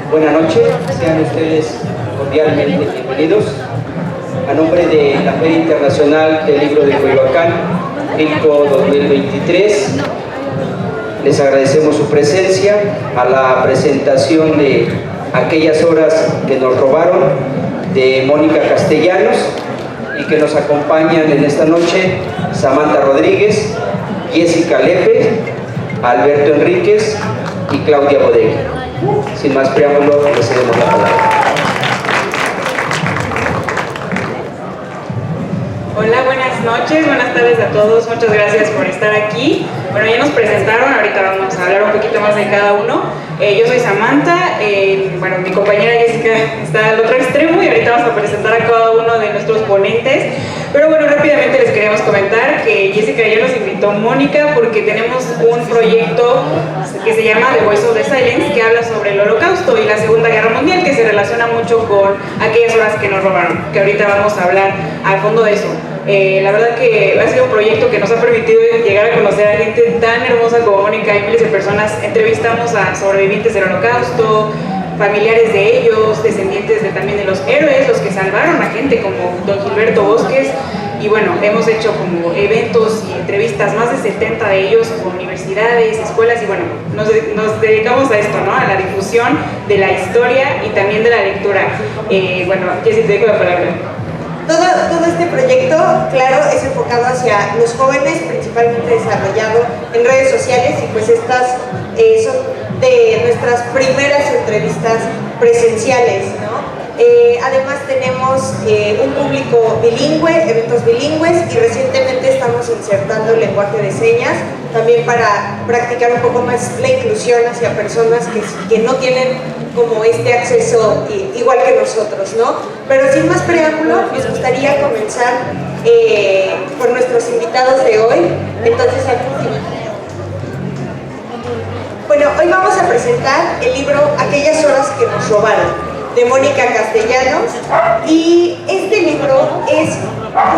Buenas noches, sean ustedes cordialmente bienvenidos. A nombre de la Feria Internacional del Libro de Coyoacán, FILCO 2023, les agradecemos su presencia a la presentación de Aquellas horas que nos robaron, de Mónica Castellanos, y que nos acompañan en esta noche Samantha Rodríguez, Jessica Lepe, Alberto Enríquez y Claudia Bodegui. Sin más preámbulo, le cedemos la palabra. Hola, buenas noches, buenas tardes a todos, muchas gracias por estar aquí. Bueno, ya nos presentaron, ahorita vamos a hablar un poquito más de cada uno. Yo soy Samantha, bueno, mi compañera Jessica está al otro extremo y ahorita vamos a presentar a cada uno de nuestros ponentes. Pero bueno, rápidamente les queríamos comentar que Jessica ya nos invitó Mónica porque tenemos un proyecto que se llama The Voice of the Silence, que habla sobre el Holocausto y la Segunda Guerra Mundial, que se relaciona mucho con aquellas horas que nos robaron, que ahorita vamos a hablar al fondo de eso. La verdad que ha sido un proyecto que nos ha permitido llegar a conocer a gente tan hermosa como Mónica y miles de personas. Entrevistamos a sobrevivientes del Holocausto, familiares de ellos, descendientes también de los héroes, los que salvaron a gente como don Gilberto Bosques. Y bueno, hemos hecho como eventos y entrevistas, más de 70 de ellos con universidades, escuelas, y bueno, nos dedicamos a esto, ¿no? A la difusión de la historia y también de la lectura. Bueno, Jessy, te dejo la palabra. Todo este proyecto, claro, es enfocado hacia los jóvenes, principalmente desarrollado en redes sociales, y pues estas son de nuestras primeras entrevistas presenciales, ¿no? Además tenemos un público bilingüe, eventos bilingües, y recientemente estamos insertando el lenguaje de señas, también para practicar un poco más la inclusión hacia personas que no tienen como este acceso igual que nosotros, ¿no? Pero sin más preámbulo, nos gustaría comenzar por nuestros invitados de hoy. Entonces, bueno, hoy vamos a presentar el libro Aquellas horas que nos robaron, de Mónica Castellanos, y este libro es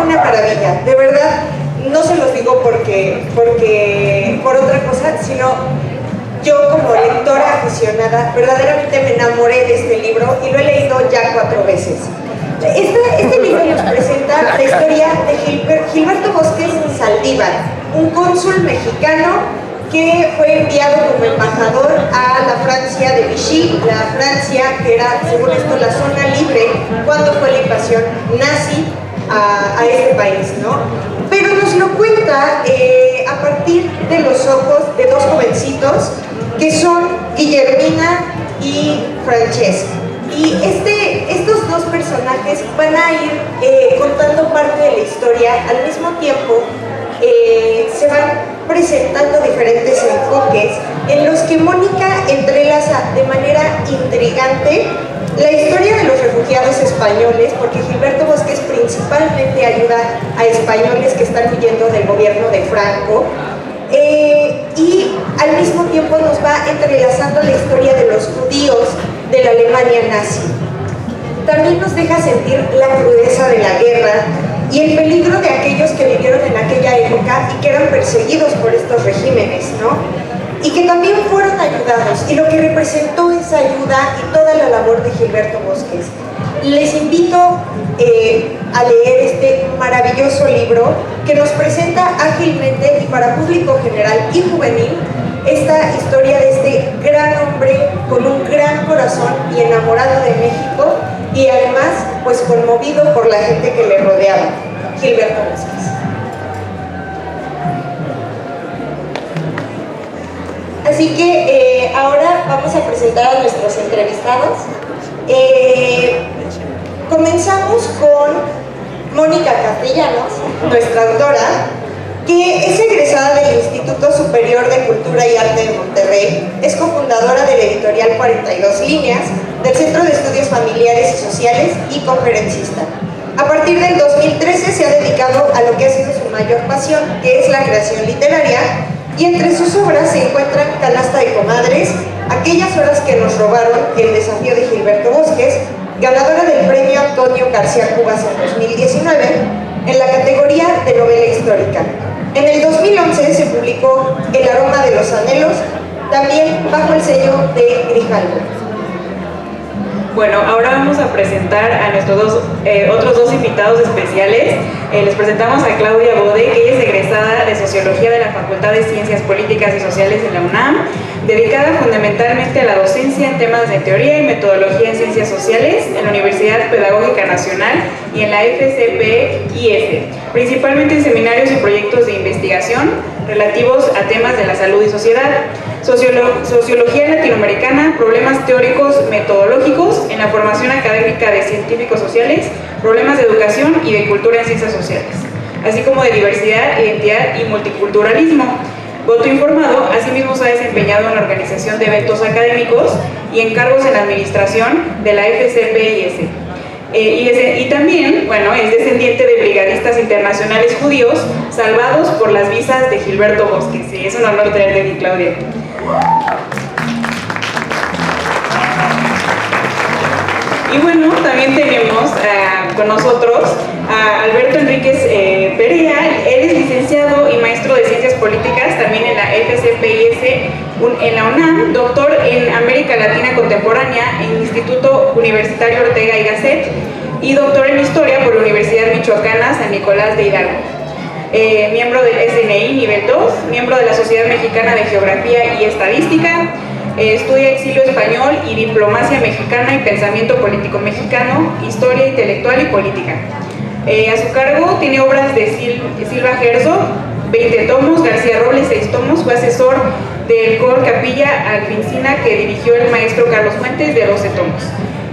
una maravilla, de verdad. No se los digo porque por otra cosa, sino yo como lectora aficionada verdaderamente me enamoré de este libro y lo he leído ya 4 veces. Este libro nos presenta la historia de Gilberto Bosques Saldívar, un cónsul mexicano que fue enviado como embajador a la Francia de Vichy, la Francia que era, según esto, la zona libre cuando fue la invasión nazi a este país, ¿no? Pero nos lo cuenta a partir de los ojos de 2 jovencitos que son Guillermina y Francesca. Y estos 2 personajes van a ir contando parte de la historia. Al mismo tiempo se van presentando diferentes enfoques en los que Mónica entrelaza de manera intrigante la historia de los refugiados españoles, porque Gilberto Bosques principalmente ayuda a españoles que están huyendo del gobierno de Franco, y al mismo tiempo nos va entrelazando la historia de los judíos de la Alemania nazi. También nos deja sentir la crudeza de la guerra y el peligro de aquellos que vivieron en aquella época y que eran perseguidos por estos regímenes, ¿no? Y que también fueron ayudados, y lo que representó esa ayuda y toda la labor de Gilberto Bosques. Les invito a leer este maravilloso libro que nos presenta ágilmente y para público general y juvenil esta historia de este gran hombre con un gran corazón y enamorado de México, y además pues conmovido por la gente que le rodeaba, Gilberto Bosques. Así que ahora vamos a presentar a nuestros entrevistados. Comenzamos con Mónica Castellanos, nuestra autora, que es egresada del Instituto Superior de Cultura y Arte de Monterrey, es cofundadora de la editorial 42 Líneas, del Centro de Estudios Familiares y Sociales, y conferencista. A partir del 2013 se ha dedicado a lo que ha sido su mayor pasión, que es la creación literaria, y entre sus obras se encuentran Canasta de Comadres, Aquellas horas que nos robaron, El desafío de Gilberto Bosques, ganadora del premio Antonio García Cubas en 2019, en la categoría de novela histórica. En el 2011 se publicó El aroma de los anhelos, también bajo el sello de Grijalbo. Bueno, ahora vamos a presentar a nuestros otros dos invitados especiales. Les presentamos a Claudia Bode, que ella es egresada de Sociología de la Facultad de Ciencias Políticas y Sociales en la UNAM, dedicada fundamentalmente a la docencia en temas de teoría y metodología en ciencias sociales en la Universidad Pedagógica Nacional y en la FCPIS, principalmente en seminarios y proyectos de investigación relativos a temas de la salud y sociedad, sociología latinoamericana, problemas teóricos metodológicos en la formación académica de científicos sociales, problemas de educación y de cultura en ciencias sociales, así como de diversidad, identidad y multiculturalismo. Voto informado, asimismo se ha desempeñado en la organización de eventos académicos y en cargos en la administración de la FCPIS. Y también, bueno, es descendiente de brigadistas internacionales judíos salvados por las visas de Gilberto Bosques. Sí, es un honor tenerte aquí, Claudia. Y bueno, también tenemos con nosotros a Alberto Enríquez Perea. Él es licenciado y maestro de Ciencias Políticas, también en la FCPIS, en la UNAM, doctor en América Latina Contemporánea en el Instituto Universitario Ortega y Gasset, y doctor en Historia por la Universidad Michoacana San Nicolás de Hidalgo. Miembro del SNI nivel 2, miembro de la Sociedad Mexicana de Geografía y Estadística. Estudia exilio español y diplomacia mexicana y pensamiento político mexicano, historia intelectual y política. A su cargo tiene obras de Silva Herzog, 20 tomos, García Robles, 6 tomos, fue asesor del Cor Capilla Alfonsina que dirigió el maestro Carlos Fuentes, de 12 tomos.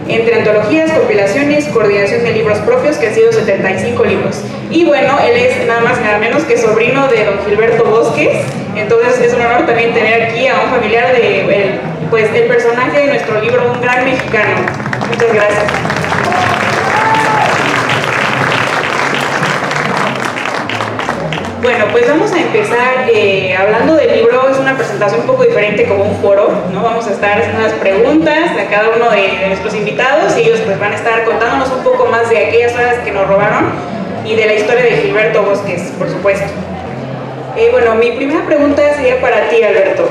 Entre antologías, compilaciones, coordinación de libros propios, que han sido 75 libros. Y bueno, él es nada más nada menos que sobrino de don Gilberto Bosques, entonces es un honor también tener aquí a un familiar de el personaje de nuestro libro, un gran mexicano. Muchas gracias. Bueno, pues vamos a empezar hablando del libro. Es una presentación un poco diferente, como un foro, ¿no? Vamos a estar haciendo unas preguntas a cada uno de nuestros invitados y ellos pues van a estar contándonos un poco más de aquellas horas que nos robaron y de la historia de Gilberto Bosques, por supuesto. Bueno, mi primera pregunta sería para ti, Alberto.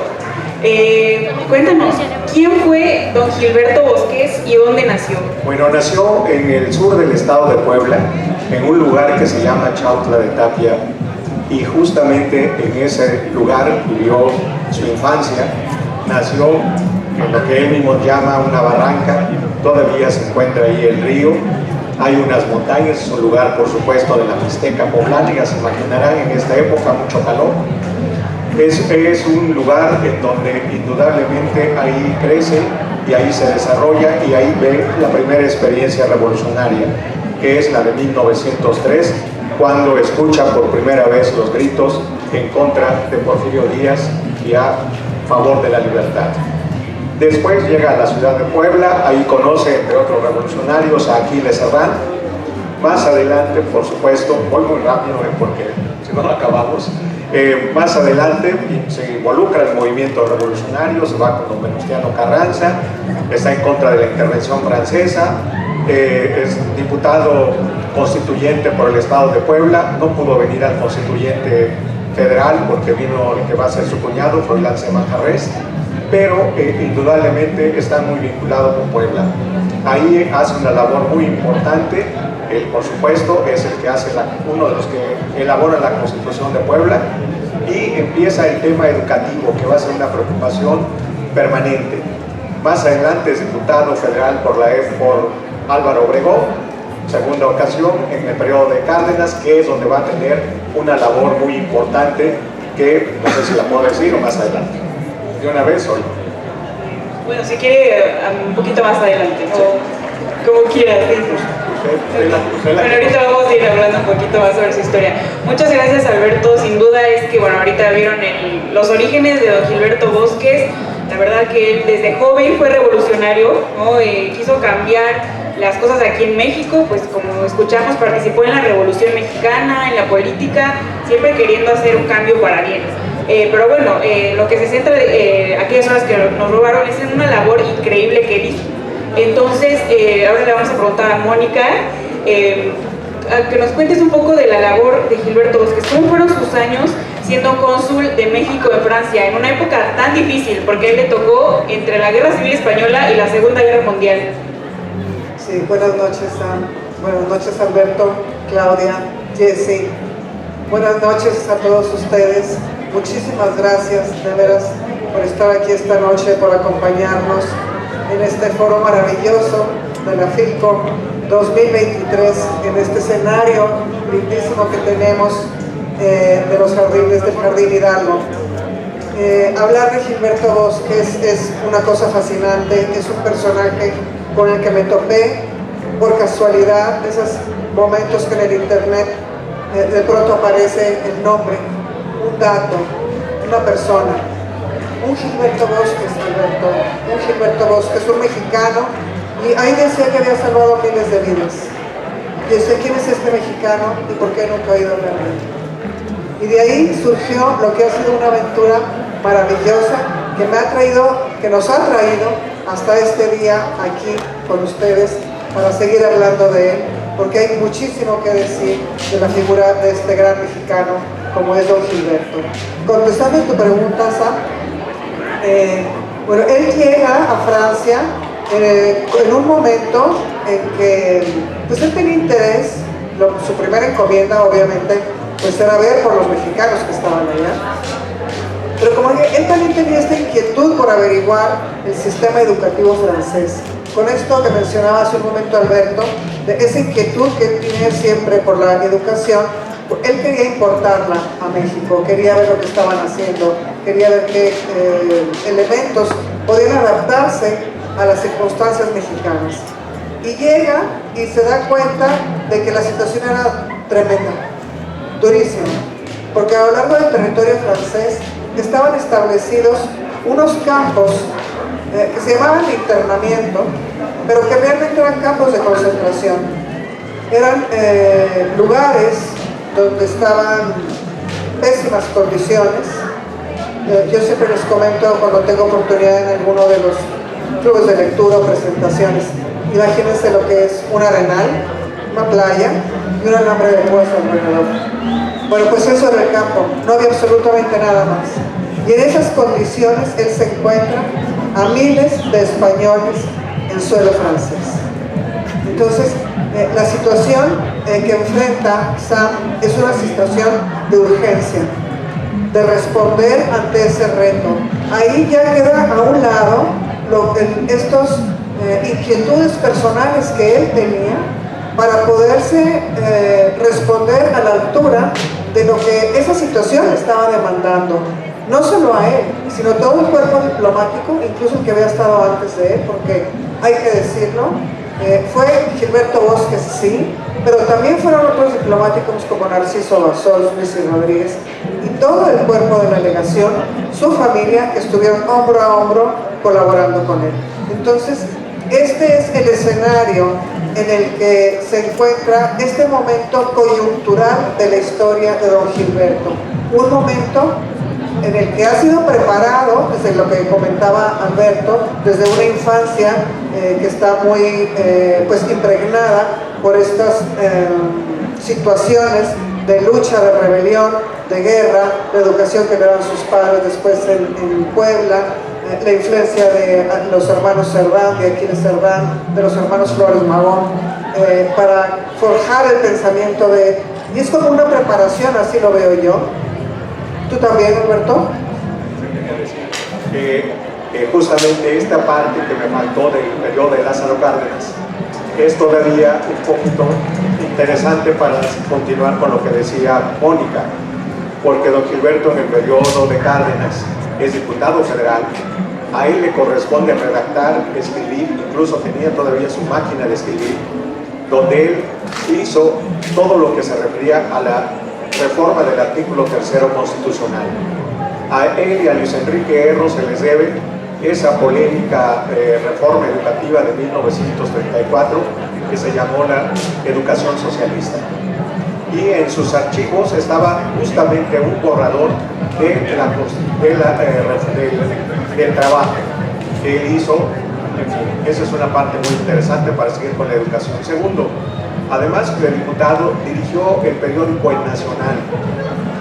Cuéntanos, ¿quién fue don Gilberto Bosques y dónde nació? Bueno, nació en el sur del estado de Puebla, en un lugar que se llama Chautla de Tapia, y justamente en ese lugar vivió su infancia. Nació en lo que él mismo llama una barranca, todavía se encuentra ahí el río, hay unas montañas, es un lugar por supuesto de la Mixteca poblana, ya se imaginarán en esta época mucho calor. Es un lugar en donde indudablemente ahí crece y ahí se desarrolla y ahí ve la primera experiencia revolucionaria, que es la de 1903, cuando escucha por primera vez los gritos en contra de Porfirio Díaz y a favor de la libertad. Después llega a la ciudad de Puebla, ahí conoce entre otros revolucionarios a Aquiles Serrán. Más adelante, por supuesto, voy muy rápido porque si no acabamos, más adelante se involucra en el movimiento revolucionario, se va con don Venustiano Carranza, está en contra de la intervención francesa, es diputado constituyente por el estado de Puebla, no pudo venir al constituyente federal porque vino el que va a ser su cuñado, Froilán Semanjarrés, pero indudablemente está muy vinculado con Puebla. Ahí hace una labor muy importante. Él, por supuesto, es el que hace uno de los que elabora la Constitución de Puebla, y empieza el tema educativo, que va a ser una preocupación permanente. Más adelante es diputado federal por Álvaro Obregón, segunda ocasión en el periodo de Cárdenas, que es donde va a tener una labor muy importante, que no sé si la puedo decir o más adelante. ¿De una vez hoy? Bueno, si quiere un poquito más adelante, como quieras. Bueno, ahorita vamos a ir hablando un poquito más sobre su historia. Muchas gracias, Alberto. Sin duda es que, bueno, ahorita vieron los orígenes de don Gilberto Bosques. La verdad que él desde joven fue revolucionario, ¿no? Quiso cambiar las cosas aquí en México, pues como escuchamos, participó en la Revolución Mexicana, en la política, siempre queriendo hacer un cambio para bien. Pero bueno, lo que se centra aquellas horas que nos robaron es en una labor increíble que hizo. Entonces, ahora le vamos a preguntar a Mónica que nos cuentes un poco de la labor de Gilberto Bosques. ¿Cómo fueron sus años siendo cónsul de México en Francia, en una época tan difícil, porque a él le tocó entre la Guerra Civil Española y la Segunda Guerra Mundial? Sí, buenas noches, Sam. Buenas noches, Alberto, Claudia, Jessy. Buenas noches a todos ustedes. Muchísimas gracias, de veras, por estar aquí esta noche, por acompañarnos en este foro maravilloso de la FILCO 2023, en este escenario lindísimo que tenemos de los jardines del Jardín Hidalgo. Hablar de Gilberto Bosques es una cosa fascinante, es un personaje con el que me topé por casualidad, de esos momentos que en el internet de pronto aparece el nombre, un dato, una persona, un Gilberto Bosques, un Gilberto Bosques, un mexicano, y ahí decía que había salvado miles de vidas. Yo sé quién es este mexicano y por qué nunca he oído hablar de él. Y de ahí surgió lo que ha sido una aventura maravillosa que me ha traído, que nos ha traído hasta este día aquí con ustedes para seguir hablando de él, porque hay muchísimo que decir de la figura de este gran mexicano como es don Gilberto. Contestando tu pregunta, Sam, bueno, él llega a Francia en un momento en que pues él tenía interés, su primera encomienda obviamente pues era ver por los mexicanos que estaban allá, pero como él también tenía esta inquietud por averiguar el sistema educativo francés. Con esto que mencionaba hace un momento Alberto, de esa inquietud que él tiene siempre por la educación, él quería importarla a México, quería ver lo que estaban haciendo, quería ver qué elementos podían adaptarse a las circunstancias mexicanas. Y llega y se da cuenta de que la situación era tremenda, durísima, porque a lo largo del territorio francés estaban establecidos unos campos que se llamaban de internamiento, pero que realmente eran campos de concentración. Eran lugares donde estaban pésimas condiciones. Yo siempre les comento cuando tengo oportunidad en alguno de los clubes de lectura o presentaciones, imagínense lo que es un arenal, una playa y un alambre de púas alrededor. Bueno, pues eso era el campo, no había absolutamente nada más. Y en esas condiciones él se encuentra a miles de españoles en suelo francés. Entonces, la situación que enfrenta Sam es una situación de urgencia, de responder ante ese reto. Ahí ya queda a un lado estos inquietudes personales que él tenía para poderse responder a la altura de lo que esa situación estaba demandando. No solo a él, sino todo el cuerpo diplomático, incluso el que había estado antes de él, porque hay que decirlo, fue Gilberto Bosques, sí, pero también fueron otros diplomáticos como Narciso Bassols, Luis Rodríguez, y todo el cuerpo de la delegación, su familia, que estuvieron hombro a hombro colaborando con él. Entonces, este es el escenario en el que se encuentra este momento coyuntural de la historia de don Gilberto. Un momento en el que ha sido preparado, desde lo que comentaba Alberto, desde una infancia que está muy pues impregnada por estas situaciones de lucha, de rebelión, de guerra, de educación que le dan sus padres después en Puebla, la influencia de los hermanos Cerdán, de Aquiles Cerdán, de los hermanos Flores Magón, para forjar el pensamiento de... Y es como una preparación, así lo veo yo. ¿Tú también, Alberto? Justamente esta parte que me faltó del periodo de Lázaro Cárdenas es todavía un poquito interesante para continuar con lo que decía Mónica, porque don Gilberto en el periodo de Cárdenas es diputado federal, a él le corresponde redactar, escribir, incluso tenía todavía su máquina de escribir, donde él hizo todo lo que se refería a la reforma del artículo 3º constitucional. A él y a Luis Enrique Erro se les debe esa polémica reforma educativa de 1934 que se llamó la educación socialista. Y en sus archivos estaba justamente un borrador del trabajo que él hizo. En fin, esa es una parte muy interesante para seguir con la educación. Segundo, además de diputado, dirigió el periódico El Nacional.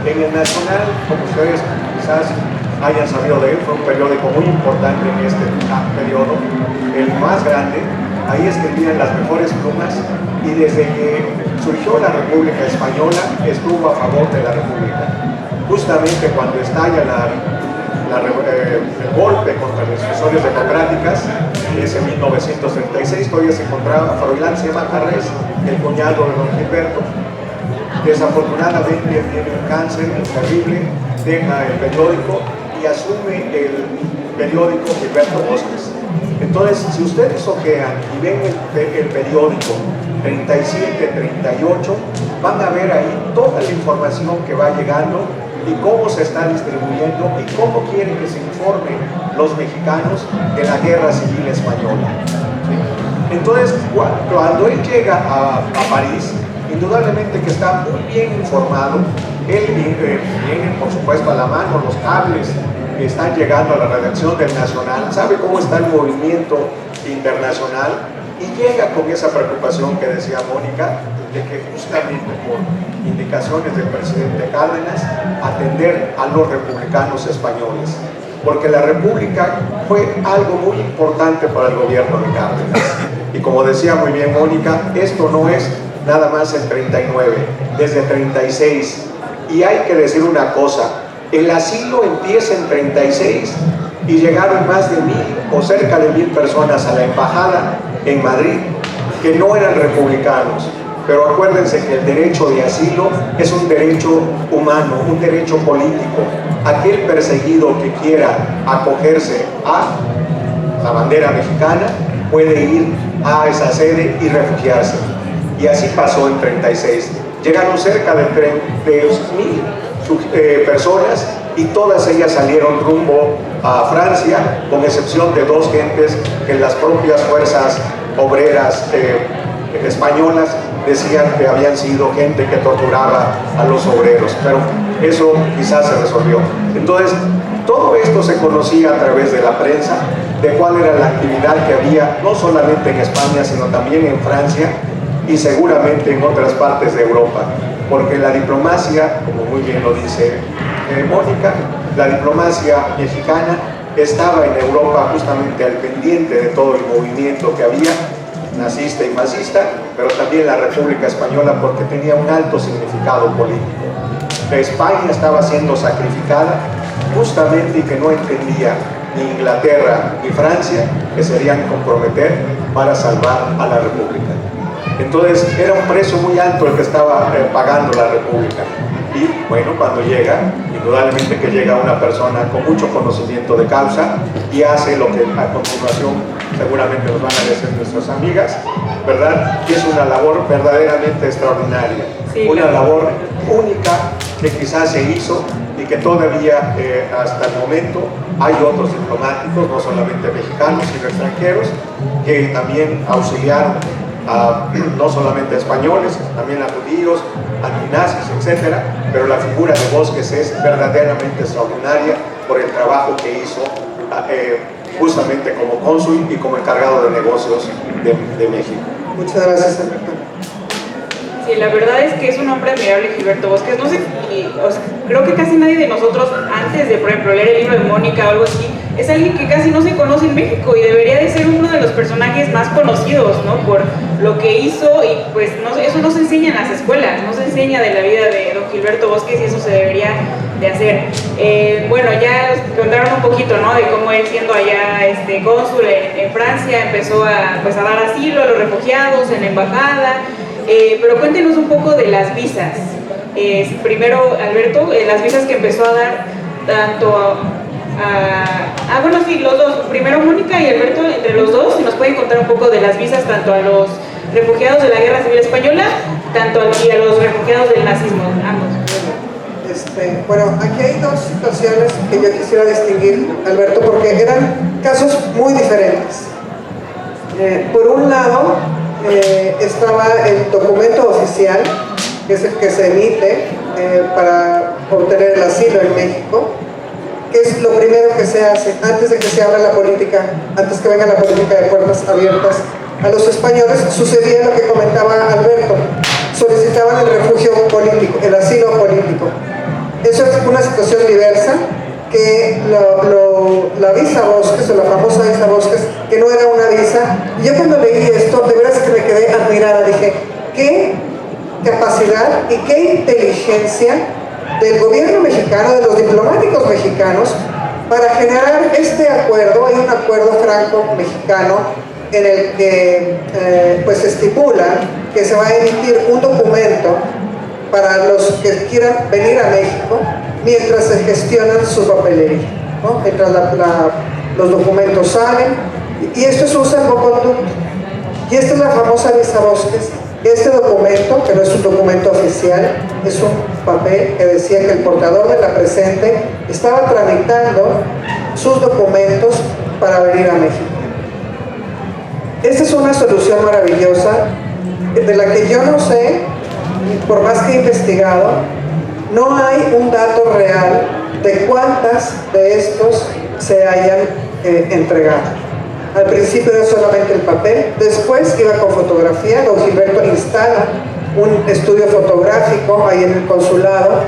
En El Nacional, como ustedes quizás hayan sabido de él, fue un periódico muy importante en este periodo, el más grande, ahí escribían las mejores plumas, y desde que surgió la República Española estuvo a favor de la República. Justamente cuando estalla el golpe contra las instituciones democráticas, ese 1936, todavía se encontraba Froilán Manjarrés, el cuñado de don Gilberto. Desafortunadamente tiene un cáncer terrible, deja el periódico y asume el periódico Gilberto Bosques. Entonces, si ustedes ojean y ven el periódico 37, 38, van a ver ahí toda la información que va llegando y cómo se está distribuyendo y cómo quieren que se informen los mexicanos de la Guerra Civil Española. ¿Sí? Entonces, cuando él llega a París, indudablemente que está muy bien informado. Él tiene, por supuesto, a la mano los cables que están llegando a la redacción del Nacional, sabe cómo está el movimiento internacional y llega con esa preocupación que decía Mónica, de que justamente por indicaciones del presidente Cárdenas, atender a los republicanos españoles, porque la República fue algo muy importante para el gobierno de Cárdenas. Y como decía muy bien Mónica, esto no es nada más en 39, desde 36. Y hay que decir una cosa, el asilo empieza en 36 y llegaron más de 1000 o cerca de 1000 personas a la embajada en Madrid que no eran republicanos. Pero acuérdense que el derecho de asilo es un derecho humano, un derecho político. Aquel perseguido que quiera acogerse a la bandera mexicana puede ir a esa sede y refugiarse. Y así pasó en 36. Llegaron cerca de 1000 personas y todas ellas salieron rumbo a Francia, con excepción de 2 gentes que las propias fuerzas obreras españolas decían que habían sido gente que torturaba a los obreros, pero eso quizás se resolvió. Entonces, todo esto se conocía a través de la prensa, de cuál era la actividad que había, no solamente en España, sino también en Francia, y seguramente en otras partes de Europa, porque la diplomacia, como muy bien lo dice Mónica, la diplomacia mexicana estaba en Europa justamente al pendiente de todo el movimiento que había, nazista y fascista, pero también la República Española, porque tenía un alto significado político. España estaba siendo sacrificada justamente y que no entendía ni Inglaterra ni Francia que se querían comprometer para salvar a la República. Entonces era un precio muy alto el que estaba pagando la República. Y bueno, cuando llega, indudablemente que llega una persona con mucho conocimiento de causa y hace lo que a continuación seguramente nos van a decir nuestras amigas, ¿verdad? Y es una labor verdaderamente extraordinaria, sí, una labor única que quizás se hizo y que todavía hasta el momento hay otros diplomáticos, no solamente mexicanos sino extranjeros, que también auxiliaron no solamente a españoles, también a judíos, antinazis, etcétera, pero la figura de Bosques es verdaderamente extraordinaria por el trabajo que hizo justamente como cónsul y como encargado de negocios de México. Muchas gracias, Alberto. Sí, la verdad es que es un hombre admirable, Gilberto Bosques. No sé, creo que casi nadie de nosotros, antes de, por ejemplo, leer el libro de Mónica o algo así, es alguien que casi no se conoce en México y debería de ser uno de los personajes más conocidos, ¿no? Por lo que hizo y pues no, eso no se enseña en las escuelas, no se enseña de la vida de don Gilberto Bosques y eso se debería de hacer. Bueno, ya contaron un poquito, ¿no? De cómo él siendo allá cónsul en Francia empezó a dar asilo a los refugiados en la embajada. Pero cuéntenos un poco de las visas. Primero, Alberto, las visas que empezó a dar tanto bueno, sí, los dos. Primero Mónica y Alberto, entre los dos, si nos pueden contar un poco de las visas tanto a los refugiados de la Guerra Civil Española, tanto y a los refugiados del nazismo, ambos. Bueno, aquí hay 2 situaciones que yo quisiera distinguir, Alberto, porque eran casos muy diferentes. Por un lado, estaba el documento oficial, que es el que se emite para obtener el asilo en México, que es lo primero que se hace antes de que se abra la política, antes que venga la política de puertas abiertas a los españoles. Sucedía lo que comentaba Alberto, solicitaban el refugio político, el asilo político. Eso es una situación diversa que la visa Bosques, o la famosa visa Bosques, que no era una visa. Y yo cuando leí esto, de veras que me quedé admirada, dije, qué capacidad y qué inteligencia del gobierno mexicano, de los diplomáticos mexicanos, para generar este acuerdo. Hay un acuerdo franco-mexicano en el que pues estipula que se va a emitir un documento para los que quieran venir a México mientras se gestionan su papelería, ¿no? Mientras los documentos salen, y esto es un salvoconducto. Y esta es la famosa visa Bosques. Este documento, que no es un documento oficial, es un papel que decía que el portador de la presente estaba tramitando sus documentos para venir a México. Esta es una solución maravillosa, de la que yo no sé, por más que he investigado, no hay un dato real de cuántas de estos se hayan entregado. Al principio era solamente el papel, después iba con fotografía. Don Gilberto instala un estudio fotográfico ahí en el consulado,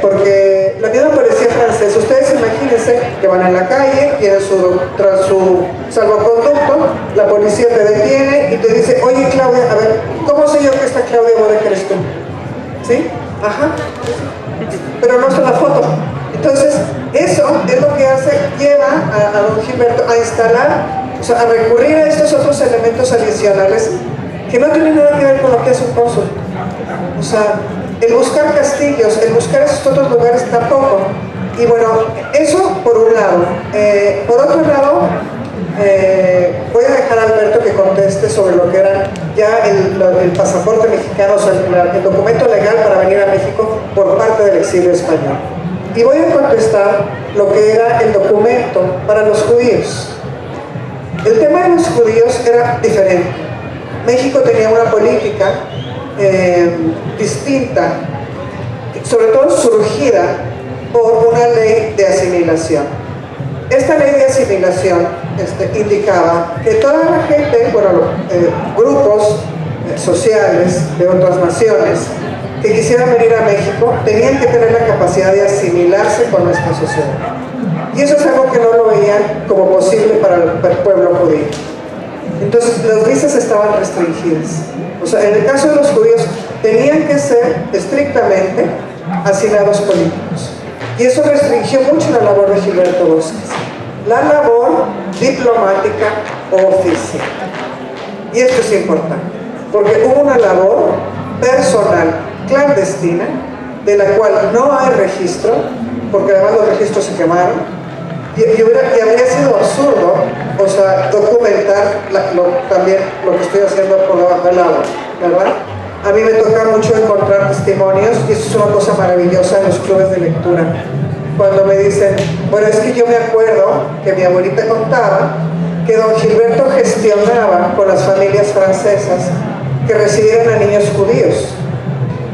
porque la vida parecía francesa. Ustedes imagínense que van en la calle, tienen tras su salvoconducto, la policía te detiene y te dice, oye Claudia, a ver, ¿cómo sé yo que esta Claudia Bodecker eres tú? ¿Sí? Ajá. Pero no está la foto. Entonces, eso es lo que lleva a don Gilberto a instalar, o sea, a recurrir a estos otros elementos adicionales que no tienen nada que ver con lo que es un cónsul. O sea, el buscar castillos, el buscar esos otros lugares tampoco. Y bueno, eso por un lado. Por otro lado, voy a dejar a Alberto que conteste sobre lo que era ya el pasaporte mexicano, o sea, el documento legal para venir a México por parte del exilio español. Y voy a contestar lo que era el documento para los judíos. El tema de los judíos era diferente. México tenía una política distinta, sobre todo surgida por una ley de asimilación. Esta ley de asimilación indicaba que toda la gente, bueno, grupos sociales de otras naciones que quisieran venir a México tenían que tener la capacidad de asimilarse con nuestra sociedad. Y eso es algo que no lo veían como posible para el pueblo judío. Entonces las visas estaban restringidas. O sea, en el caso de los judíos tenían que ser estrictamente asilados políticos. Y eso restringió mucho la labor de Gilberto Bosques, la labor diplomática oficial. Y esto es importante, porque hubo una labor personal, clandestina, de la cual no hay registro, porque además los registros se quemaron, y habría sido absurdo, o sea, documentar también lo que estoy haciendo por debajo del agua, ¿verdad? A mí me toca mucho encontrar testimonios, y eso es una cosa maravillosa en los clubes de lectura, cuando me dicen, bueno, es que yo me acuerdo que mi abuelita contaba que don Gilberto gestionaba con las familias francesas que recibieran a niños judíos.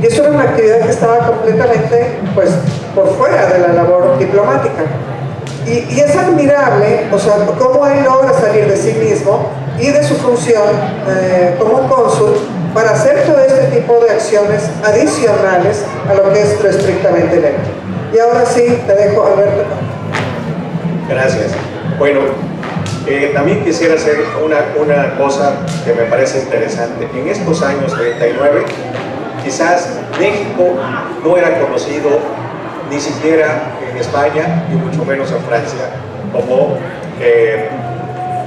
Y eso era una actividad que estaba completamente, pues, por fuera de la labor diplomática. Y es admirable, o sea, cómo él logra salir de sí mismo y de su función como cónsul para hacer todo este tipo de acciones adicionales a lo que es lo estrictamente legal. Y ahora sí, te dejo, Alberto. Gracias. Bueno, también quisiera hacer una cosa que me parece interesante. En estos años 39, quizás México no era conocido ni siquiera en España y mucho menos en Francia, como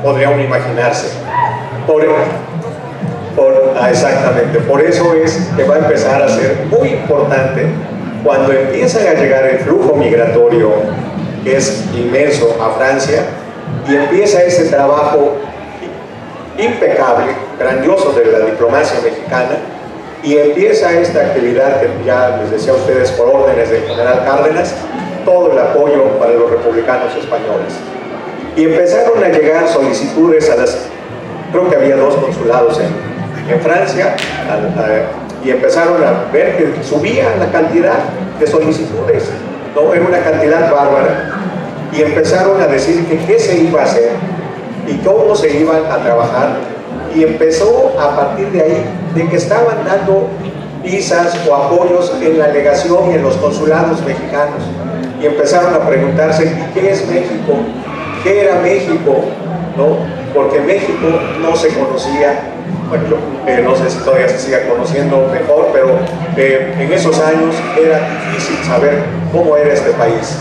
podría uno imaginarse. Exactamente, por eso es que va a empezar a ser muy importante cuando empiezan a llegar el flujo migratorio, que es inmenso, a Francia, y empieza ese trabajo impecable, grandioso de la diplomacia mexicana, y empieza esta actividad que ya les decía a ustedes por órdenes del general Cárdenas, todo el apoyo para los republicanos españoles. Y empezaron a llegar solicitudes creo que había 2 consulados en Francia, y empezaron a ver que subía la cantidad de solicitudes, ¿no? Era una cantidad bárbara, y empezaron a decir que qué se iba a hacer y cómo se iban a trabajar, y empezó a partir de ahí de que estaban dando visas o apoyos en la legación y en los consulados mexicanos. y empezaron a preguntarse, ¿y qué es México? ¿Qué era México? ¿No? Porque México no se conocía, bueno, no sé si todavía se siga conociendo mejor, pero en esos años era difícil saber cómo era este país,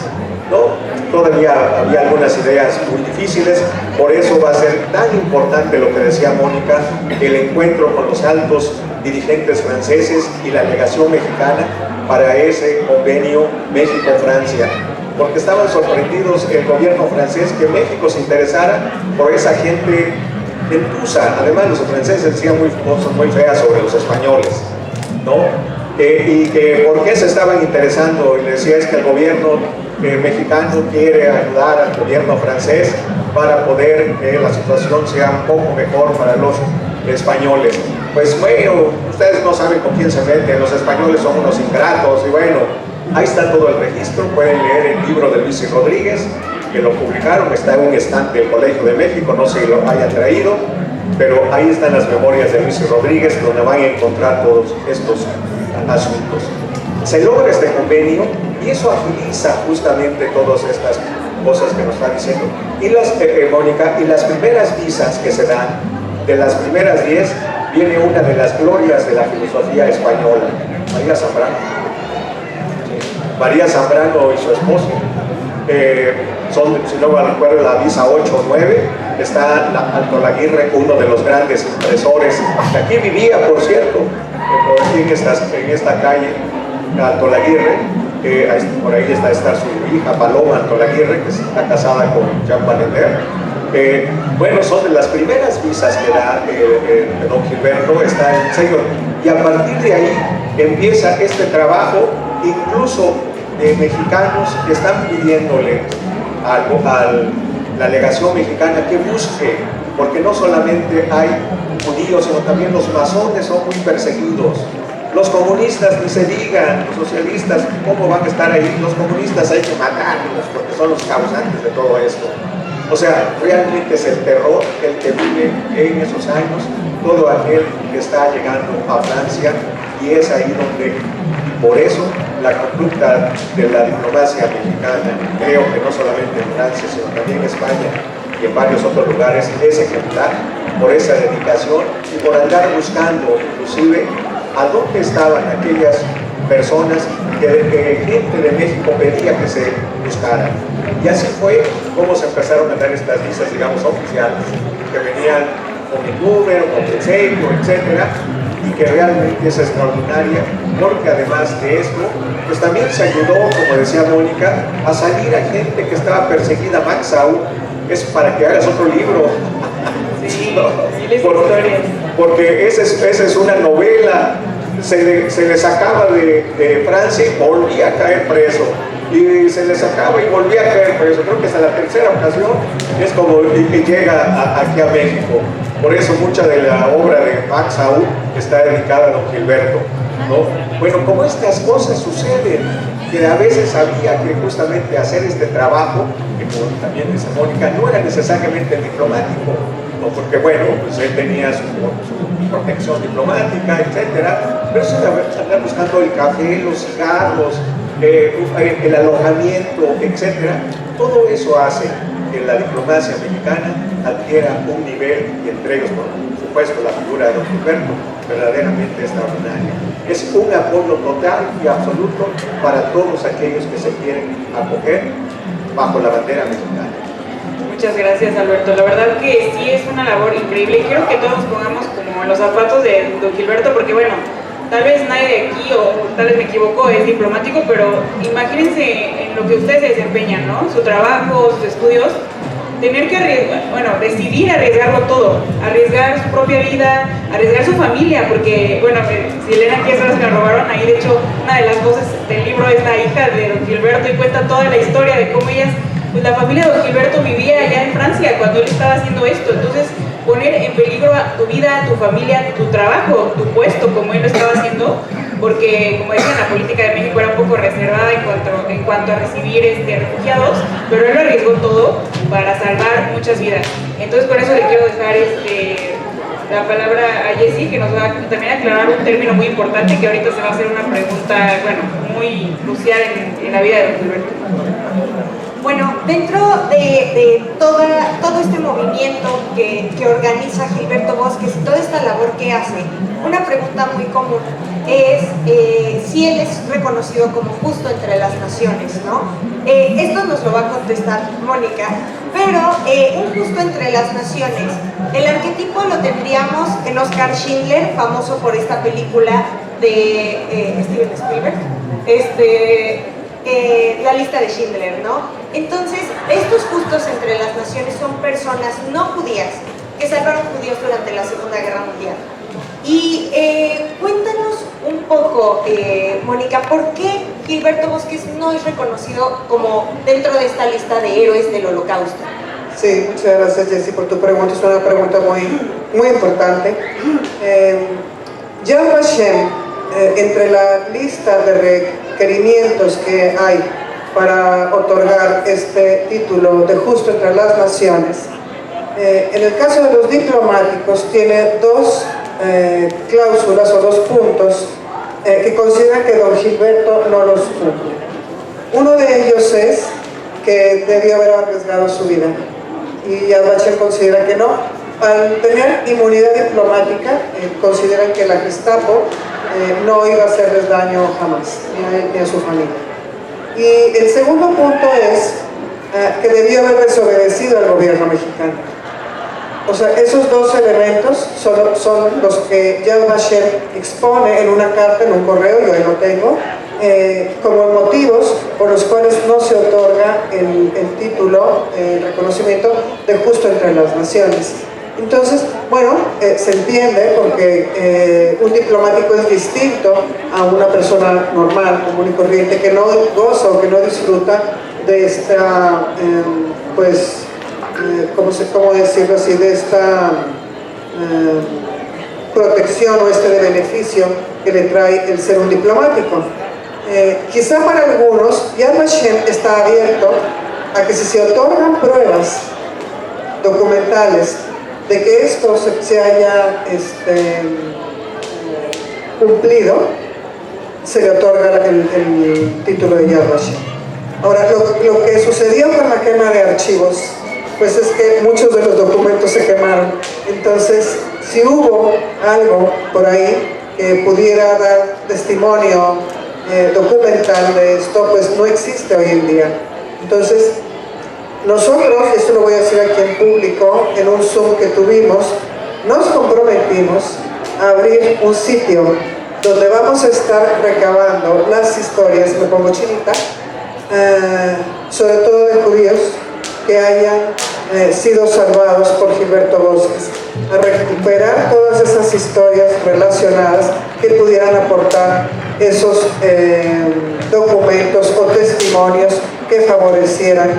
¿no? Todavía había algunas ideas muy difíciles, por eso va a ser tan importante lo que decía Mónica, el encuentro con los altos dirigentes franceses y la delegación mexicana para ese convenio México-Francia, porque estaban sorprendidos el gobierno francés que México se interesara por esa gente gentuza. Además, los franceses decían cosas muy feas sobre los españoles, ¿no? Y que por qué se estaban interesando, y le decía, es que el gobierno mexicano quiere ayudar al gobierno francés para poder que la situación sea un poco mejor para los españoles. Pues bueno, ustedes no saben con quién se meten, los españoles son unos ingratos, y bueno, ahí está todo el registro. Pueden leer el libro de Luis Rodríguez, que lo publicaron, está en un estante del Colegio de México, no sé si lo hayan traído, pero ahí están las memorias de Luis Rodríguez, donde van a encontrar todos estos asuntos. Se logra este convenio y eso agiliza justamente todas estas cosas que nos está diciendo. Y Mónica, y las primeras visas que se dan, de las primeras 10, viene una de las glorias de la filosofía española, María Zambrano. María Zambrano y su esposo son, si no me recuerdo, la visa 8 o 9. Está Alto Laguirre, uno de los grandes impresores, que aquí vivía, por cierto, en esta calle, Alto Laguirre. Por ahí está su hija Paloma Alto Laguirre, que está casada con Jean Valender. Bueno, son de las primeras visas que da don Gilberto, está en serio, y a partir de ahí empieza este trabajo, incluso de mexicanos que están pidiéndole algo a la legación mexicana que busque, porque no solamente hay judíos, sino también los masones son muy perseguidos. Los comunistas, ni se digan, los socialistas, ¿cómo van a estar ahí? Los comunistas hay que matarlos porque son los causantes de todo esto. O sea, realmente es el terror el que vive en esos años todo aquel que está llegando a Francia, y es ahí donde, por eso, la conducta de la diplomacia mexicana, creo que no solamente en Francia, sino también en España y en varios otros lugares, es ejemplar por esa dedicación y por andar buscando, inclusive, a dónde estaban aquellas personas que gente de México pedía que se buscaran. Y así fue como se empezaron a dar estas visas, digamos, oficiales, que venían con mi número, con el sello, etc. Y que realmente es extraordinaria, porque además de esto, pues también se ayudó, como decía Mónica, a salir a gente que estaba perseguida. Max Saúl, es para que hagas otro libro. Sí, ¿no? Porque esa es una novela, se le sacaba de Francia y volvía a caer preso, y se le sacaba y volvía a caer preso. Creo que hasta la tercera ocasión es como que llega aquí a México. Por eso mucha de la obra de Max Saúl está dedicada a don Gilberto, ¿no? Bueno, como estas cosas suceden, que a veces había que justamente hacer este trabajo, que como también dice Mónica, no era necesariamente diplomático, ¿no? Porque bueno, pues él tenía su protección diplomática, etcétera, pero eso de andar buscando el café, los cigarros, el alojamiento, etcétera, todo eso hace que la diplomacia mexicana adquiera un nivel, y entre ellos, por supuesto, la figura de don Gilberto, verdaderamente extraordinaria. Es un apoyo total y absoluto para todos aquellos que se quieren acoger bajo la bandera mexicana. Muchas gracias, Alberto. La verdad que sí es una labor increíble, y quiero que todos pongamos como en los zapatos de don Gilberto, porque bueno, tal vez nadie de aquí, o tal vez me equivoco, es diplomático, pero imagínense en lo que ustedes se desempeñan, ¿no? Su trabajo, sus estudios, tener que arriesgar, bueno, decidir arriesgarlo todo, arriesgar su propia vida, arriesgar su familia, porque, bueno, si Elena aquí se me robaron, ahí de hecho una de las voces del libro es la hija de don Gilberto y cuenta toda la historia de cómo ellas, pues la familia de don Gilberto vivía allá en Francia cuando él estaba haciendo esto. Entonces, poner en peligro a tu vida, tu familia, tu trabajo, tu puesto, como él lo estaba haciendo, porque, como decían, la política de México era un poco reservada en cuanto a recibir refugiados, pero él lo arriesgó todo para salvar muchas vidas. Entonces, por eso le quiero dejar la palabra a Jessie, que nos va a también aclarar un término muy importante que ahorita se va a hacer una pregunta, bueno, muy crucial en la vida de don Gilberto. Bueno, dentro de todo este movimiento que organiza Gilberto Bosques y toda esta labor que hace, una pregunta muy común es si él es reconocido como justo entre las naciones, ¿no? Esto nos lo va a contestar Mónica, pero un justo entre las naciones, el arquetipo lo tendríamos en Oskar Schindler, famoso por esta película de Steven Spielberg, la lista de Schindler, ¿no? Entonces, estos justos entre las naciones son personas no judías que salvaron judíos durante la Segunda Guerra Mundial. Y cuéntanos un poco, Mónica, ¿por qué Gilberto Bosques no es reconocido como dentro de esta lista de héroes del Holocausto? Sí, muchas gracias, Jessie, por tu pregunta. Es una pregunta muy importante. Yad Vashem, entre la lista de requerimientos que hay para otorgar este título de justo entre las naciones, en el caso de los diplomáticos tiene dos cláusulas o dos puntos que consideran que don Gilberto no los cumple. Uno de ellos es que debió haber arriesgado su vida y Yad Vashem considera que no. Al tener inmunidad diplomática, consideran que la Gestapo no iba a hacerles daño jamás, ni a él ni a su familia. Y el segundo punto es que debió haber desobedecido al gobierno mexicano. O sea, esos dos elementos son los que Yad Vashem expone en una carta, en un correo, yo ahí lo tengo, como motivos por los cuales no se otorga el título, el reconocimiento de justo entre las naciones. Entonces, bueno, se entiende porque un diplomático es distinto a una persona normal, común y corriente, que no goza o que no disfruta de esta, ¿cómo decirlo así?, de esta protección o de beneficio que le trae el ser un diplomático. Quizá para algunos, Yad Vashem está abierto a que si se otorgan pruebas documentales de que esto se haya cumplido, se le otorga el título de Yad Vashem. Ahora, lo que sucedió con la quema de archivos, pues es que muchos de los documentos se quemaron. Entonces, si hubo algo por ahí que pudiera dar testimonio documental de esto, pues no existe hoy en día. Entonces, nosotros, esto lo voy a decir aquí en público, en un Zoom que tuvimos, nos comprometimos a abrir un sitio donde vamos a estar recabando las historias, me pongo chinita, sobre todo de judíos que hayan sido salvados por Gilberto Bosques, a recuperar todas esas historias relacionadas que pudieran aportar esos documentos o testimonios que favorecieran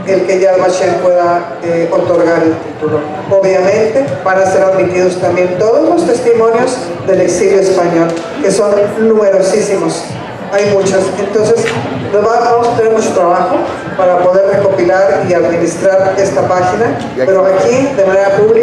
el que Yad Vashem pueda otorgar el título. Obviamente van a ser admitidos también todos los testimonios del exilio español, que son numerosísimos, hay muchos. Entonces vamos a tener mucho trabajo para poder recopilar y administrar esta página, pero aquí de manera pública